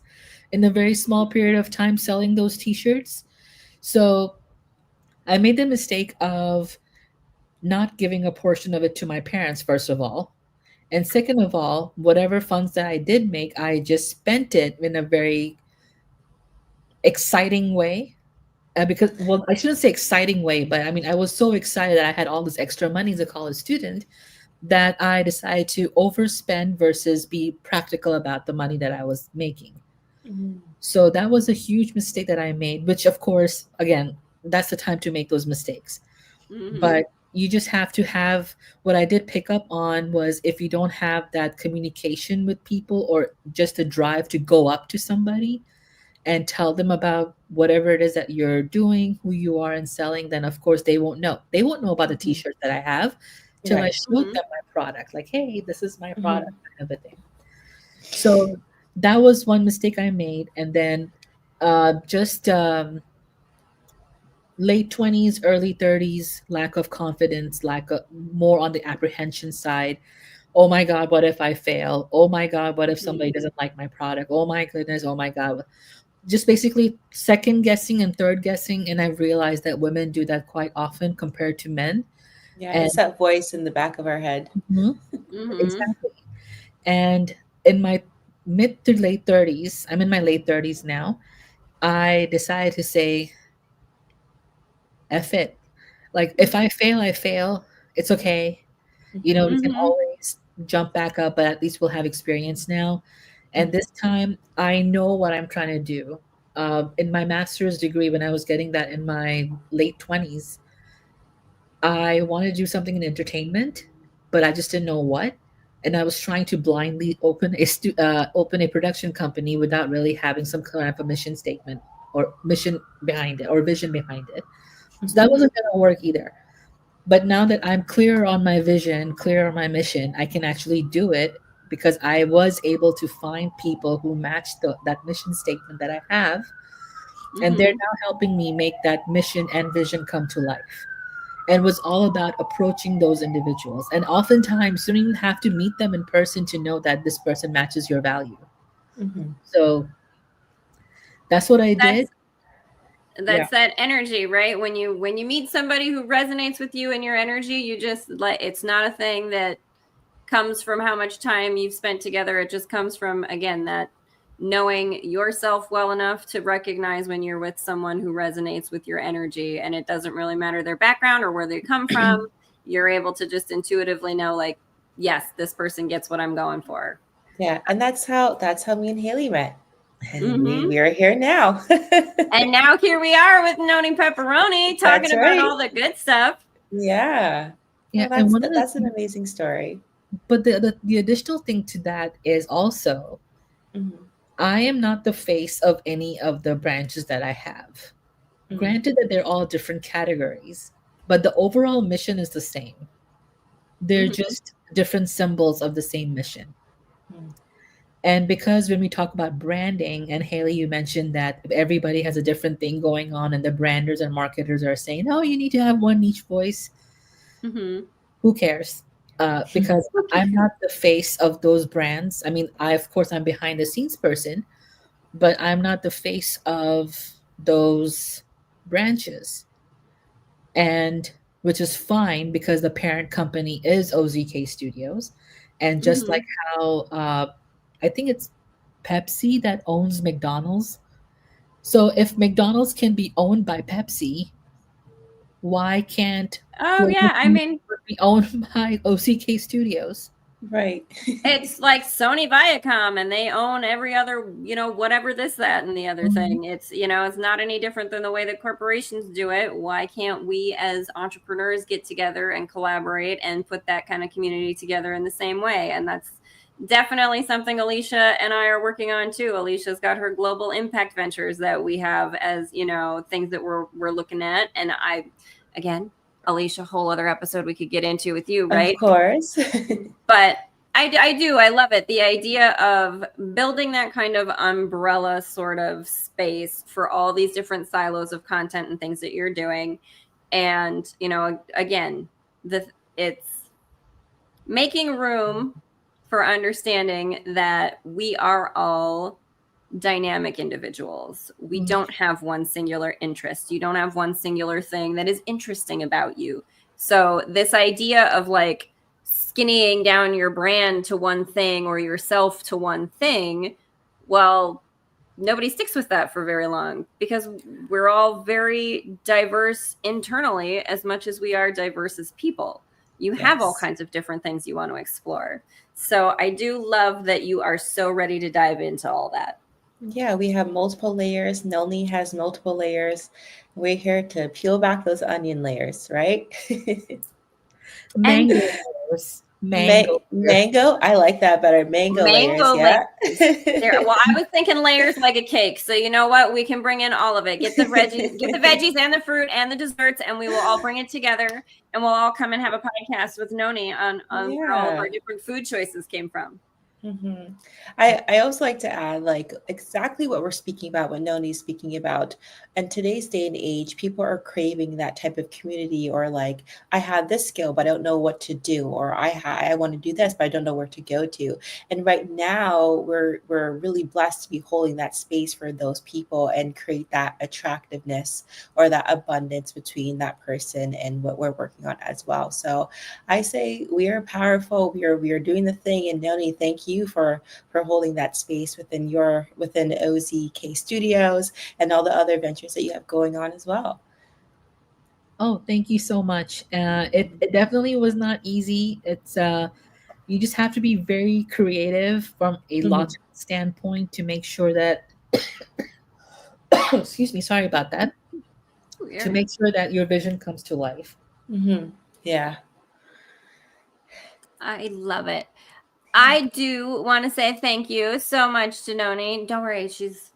in a very small period of time selling those t-shirts. So I made the mistake of not giving a portion of it to my parents, first of all. And second of all, whatever funds that I did make, I just spent it in a very exciting way. Because, well, I shouldn't say exciting way, but I mean, I was so excited that I had all this extra money as a college student that I decided to overspend versus be practical about the money that I was making. So that was a huge mistake that I made, which of course, again, that's the time to make those mistakes. But you just have to have, what I did pick up on was, if you don't have that communication with people or just a drive to go up to somebody and tell them about whatever it is that you're doing, who you are and selling, then of course they won't know. They won't know about the t-shirt that I have till I showed them my product. Like, hey, this is my product, kind of a thing. So that was one mistake I made. And then just late 20s, early 30s, lack of confidence, more on the apprehension side. Oh my God, what if I fail? Oh my God, what if somebody doesn't like my product? Oh my goodness, oh my God. Just basically second guessing and third guessing. And I've realized that women do that quite often compared to men. Yeah, it's that voice in the back of our head. Exactly. And in my mid to late 30s, I'm in my late 30s now, I decided to say, F it. Like, if I fail, I fail. It's okay. We can always jump back up, but at least we'll have experience now. And this time, I know what I'm trying to do. In my master's degree, when I was getting that in my late 20s, I wanted to do something in entertainment, but I just didn't know what. And I was trying to blindly open a production company without really having some kind of a mission statement or mission behind it or vision behind it. So that wasn't going to work either. But now that I'm clear on my vision, clear on my mission, I can actually do it because I was able to find people who matched that mission statement that I have. And they're now helping me make that mission and vision come to life. And it was all about approaching those individuals. And oftentimes, you don't even have to meet them in person to know that this person matches your value. So that's what I did. That's that energy, right? When you meet somebody who resonates with you and your energy, you just it's not a thing that comes from how much time you've spent together. It just comes from, again, that knowing yourself well enough to recognize when you're with someone who resonates with your energy, and it doesn't really matter their background or where they come from. You're able to just intuitively know, like, yes, this person gets what I'm going for. Yeah, and that's how me and Haleigh met. And Mm-hmm. we are here now. And now here we are with Noni Pepperoni talking That's about right. all the good stuff. Yeah. Yeah, Well, and one of the that's an amazing story. but the additional thing to that is also Mhm, I am not the face of any of the branches that I have. mhm, Granted that they're all different categories, but the overall mission is the same. They're Mm-hmm. just different symbols of the same mission. mhm. And because when we talk about branding, and Haleigh, you mentioned that everybody has a different thing going on, and the branders and marketers are saying, "Oh, you need to have one niche voice." Mm-hmm. Who cares? Because I'm not the face of those brands. I mean, of course I'm behind the scenes person, but I'm not the face of those branches. And which is fine because the parent company is O.Z.K Studios. And just Mm-hmm. like how I think it's Pepsi that owns McDonald's. So if McDonald's can be owned by Pepsi, why can't Oh Global yeah, I News mean, be owned by O.Z.K Studios? Right. it's like Sony Viacom and they own every other, whatever this, that, and the other Mhm. thing. It's not any different than the way that corporations do it. Why can't we as entrepreneurs get together and collaborate and put that kind of community together in the same way? And that's definitely something Alecia and I are working on too. Alicia's got her global impact ventures that we have as, things that we're looking at. And again, Alecia, whole other episode we could get into with you, Of right? course. But I do. I love it. The idea of building that kind of umbrella sort of space for all these different silos of content and things that you're doing. And, again, it's making room for understanding that we are all dynamic individuals. We Mhm. don't have one singular interest. You don't have one singular thing that is interesting about you. So, this idea of like skinnying down your brand to one thing or yourself to one thing, well, nobody sticks with that for very long because we're all very diverse internally as much as we are diverse as people. You have all Yes. kinds of different things you want to explore. So, I do love that you are so ready to dive into all that. Yeah, we have multiple layers. Noni has multiple layers. We're here to peel back those onion layers, right? And Mango layers. Mango layers. Mango, I like that better. Mango layers, mango layers. yeah. Well, I was thinking layers like a cake. So you know what? We can bring in all of it. Get the veggies and the fruit and the desserts, and we will all bring it together, and we'll all come and have a podcast with Noni on where all of our Yeah. different food choices came from. Mhm. I also like to add like exactly what we're speaking about, what Noni's speaking about. In today's day and age, people are craving that type of community, or like, I have this skill, but I don't know what to do, or I want to do this, but I don't know where to go to. And right now, we're really blessed to be holding that space for those people and create that attractiveness or that abundance between that person and what we're working on as well. So I say we are powerful. We are doing the thing. And Noni, thank you for holding that space within O.Z.K Studios and all the other ventures that you have going on as well. Oh, thank you so much. It definitely was not easy. It's you just have to be very creative from a Mhm. logical standpoint to make sure that excuse me, sorry about that. To Weird. make sure that your vision comes to life. Mhm. Yeah. I love it. I do want to say thank you so much to Noni. Don't worry, she's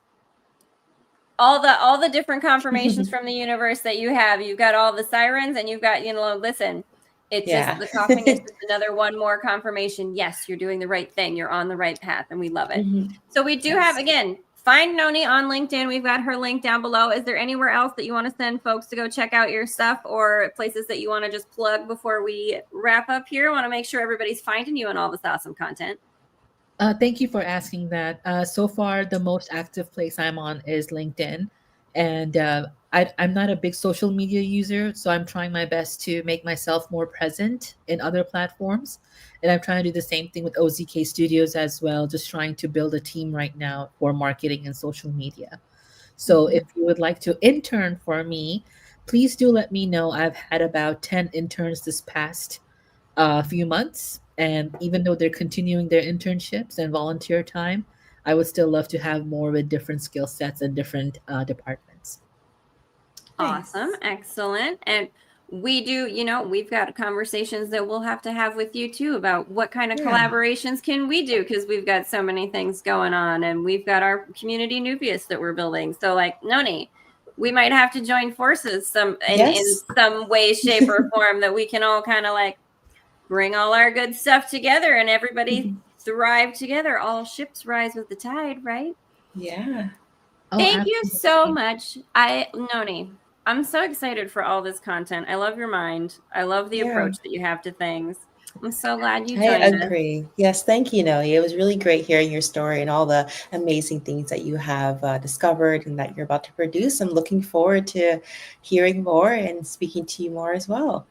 all the different confirmations from the universe that you have. You've got all the sirens and you've got, listen, it's just Yeah. the coughing is just another one more confirmation. Yes, you're doing the right thing. You're on the right path and we love it. Mhm. So we do have, Yes. again, find Noni on LinkedIn. We've got her link down below. Is there anywhere else that you want to send folks to go check out your stuff, or places that you want to just plug before we wrap up here? I want to make sure everybody's finding you and all this awesome content. Thank you for asking that. So far, the most active place I'm on is LinkedIn, and I'm not a big social media user, so I'm trying my best to make myself more present in other platforms. And I'm trying to do the same thing with O.Z.K Studios as well, just trying to build a team right now for marketing and social media. So if Mhm. you would like to intern for me, please do let me know. I've had about 10 interns this past few months. And even though they're continuing their internships and volunteer time, I would still love to have more with different skill sets and different departments. Awesome. Nice. Excellent. And we do, we've got conversations that we'll have to have with you too about what kind of Yeah. collaborations can we do, because we've got so many things going on, and we've got our community nucleus that we're building. So like Noni, we might have to join forces in Yes. some way, shape, or form, that we can all kind of like bring all our good stuff together and everybody thrive together. All ships rise with the tide, right? Yeah. Oh, Thank you so absolutely. much. Noni, I'm so excited for all this content. I love your mind. I love the Yeah. approach that you have to things. I'm so glad you I joined us. agree. Yes, thank you, Noni. It was really great hearing your story and all the amazing things that you have discovered and that you're about to produce. I'm looking forward to hearing more and speaking to you more as well.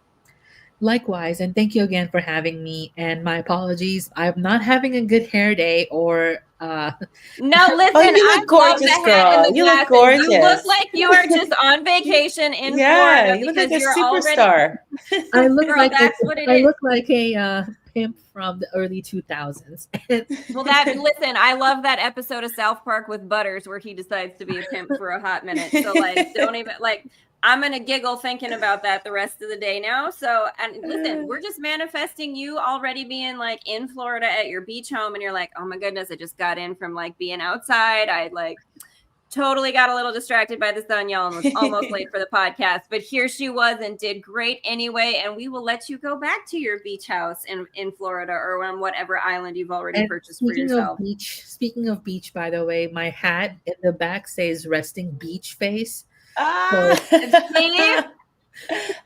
Likewise, and thank you again for having me. And my apologies, I'm not having a good hair day or No, listen, Oh, you I look love gorgeous, the hat and girl. the You look glasses. You look gorgeous. like you are just on vacation in Yeah, Florida you look like because a you're already, superstar. I look girl, like that's what it I is. look like a pimp from the early 2000s. Well, listen, I love that episode of South Park with Butters where he decides to be a pimp for a hot minute. So like, don't even I'm going to giggle thinking about that the rest of the day now. So, and listen, we're just manifesting you already being like in Florida at your beach home. And you're like, oh my goodness, I just got in from like being outside. I like totally got a little distracted by the sun, y'all, and was almost late for the podcast. But here she was and did great anyway. And we will let you go back to your beach house in Florida or on whatever island you've already And purchased for yourself. speaking of beach, by the way, my hat in the back says resting beach face. Ah, See?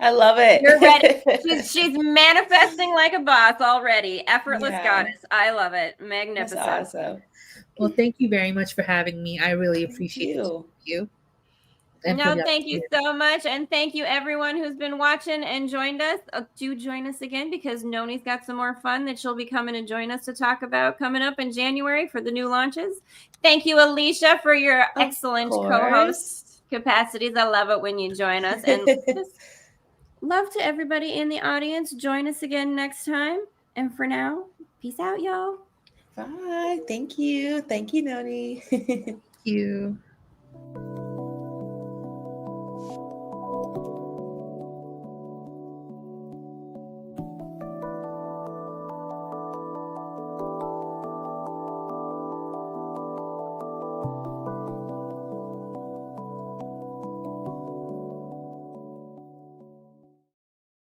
I love it. You're ready. She's manifesting like a boss already. Effortless Yeah. goddess. I love it. That's Magnificent. awesome. Well, thank you very much for having me. I really Thank appreciate it. you. You. And for No, the thank you opportunity. so much. And thank you everyone who's been watching and joined us. Do join us again, because Noni's got some more fun that she'll be coming to join us to talk about coming up in January for the new launches. Thank you, Alecia, for your Of excellent course. co-host capacities. I love it when you join us. And just love to everybody in the audience. Join us again next time. And for now, peace out, y'all. Bye. Thank you. Thank you, Noni. Thank you.